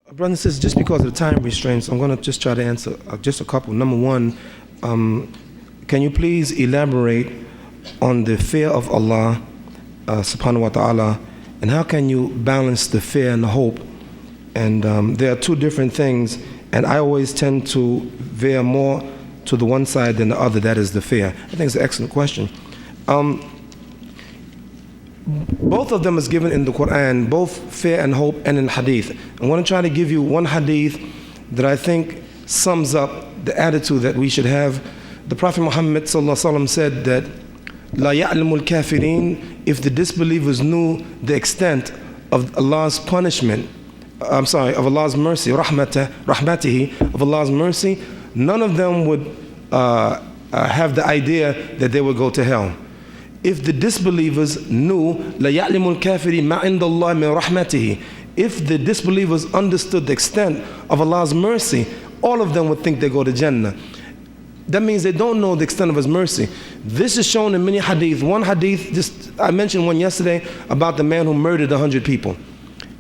Brother and sisters, just because of the time restraints, I'm going to just try to answer just a couple. Number one, can you please elaborate on the fear of Allah subhanahu wa ta'ala, and how can you balance the fear and the hope? And there are two different things, and I always tend to veer more to the one side than the other, that is the fear. I think it's an excellent question. Both of them is given in the Quran, both fear and hope, and in hadith. I'm going to try to give you one hadith that I think sums up the attitude that we should have. The Prophet Muhammad said that La ya'lamul kafirin, if the disbelievers knew the extent of Allah's punishment, of Allah's mercy, rahmatihi, of Allah's mercy, none of them would have the idea that they would go to hell. If the disbelievers knew, la ya'limul kafirin ma indallah min rahmatihi, if the disbelievers understood the extent of Allah's mercy, all of them would think they go to Jannah. That means they don't know the extent of His mercy. This is shown in many hadith. One hadith, I mentioned one yesterday about the man who murdered 100 people.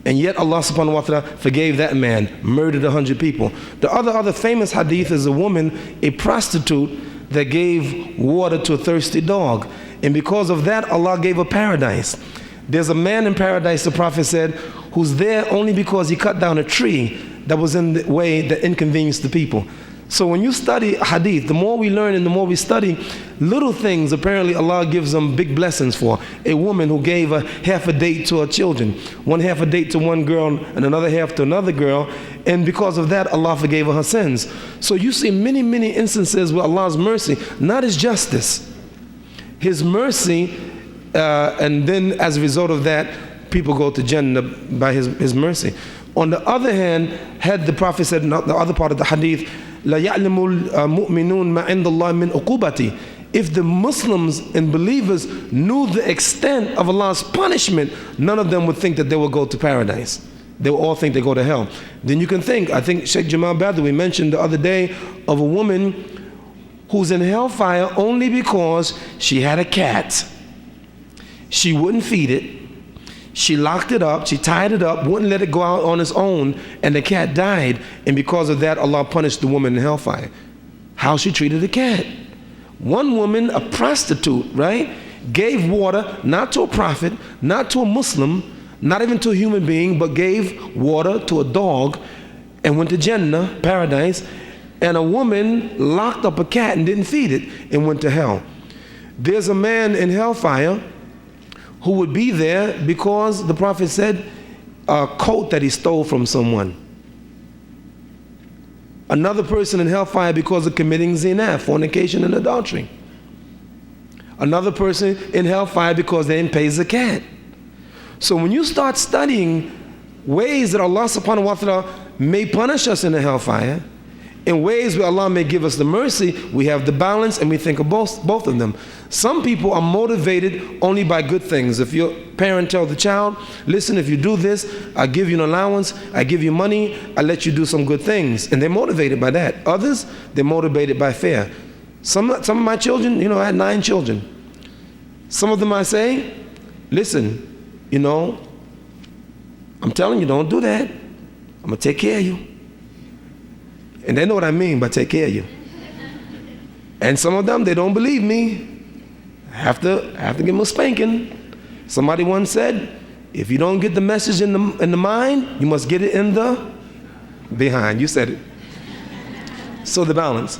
And yet Allah subhanahu wa ta'ala forgave that man, murdered 100 people. The other famous hadith is a woman, a prostitute, that gave water to a thirsty dog. And because of that, Allah gave her paradise. There's a man in paradise, the Prophet said, who's there only because he cut down a tree that was in the way that inconvenienced the people. So when you study hadith, the more we learn and the more we study, little things apparently Allah gives them big blessings for. A woman who gave a half a date to her children, one half a date to one girl and another half to another girl, and because of that Allah forgave her sins. So you see many instances where Allah's mercy, not His justice, His mercy, and then as a result of that, people go to Jannah by His mercy. On the other hand, had the Prophet said, the other part of the hadith, La ya'lamul mu'minun ma indallah min uqubati. If the Muslims and believers knew the extent of Allah's punishment, none of them would think that they will go to paradise. They will all think they go to hell. Then you can think, I think Sheikh Jamal Badawi mentioned the other day of a woman who's in hellfire only because she had a cat. She wouldn't feed it. She locked it up, she tied it up, wouldn't let it go out on its own, and the cat died. And because of that, Allah punished the woman in hellfire. How she treated the cat. One woman, a prostitute, right, gave water not to a prophet, not to a Muslim, not even to a human being, but gave water to a dog and went to Jannah, paradise. And a woman locked up a cat and didn't feed it and went to hell. There's a man in hellfire who would be there because the Prophet said a coat that he stole from someone. Another person in hellfire because of committing zina, fornication and adultery. Another person in hellfire because they didn't pay zakat. So when you start studying ways that Allah subhanahu wa ta'ala may punish us in the hellfire, in ways where Allah may give us the mercy, we have the balance and we think of both of them. Some people are motivated only by good things. If your parent tells the child, listen, if you do this, I give you an allowance, I give you money, I let you do some good things. And they're motivated by that. Others, they're motivated by fear. Some of my children, I had 9 children. Some of them I say, listen, I'm telling you, don't do that. I'm going to take care of you. And they know what I mean by take care of you. And some of them, they don't believe me. I have to give them a spanking. Somebody once said, if you don't get the message in the mind, you must get it in the behind. You said it. So the balance.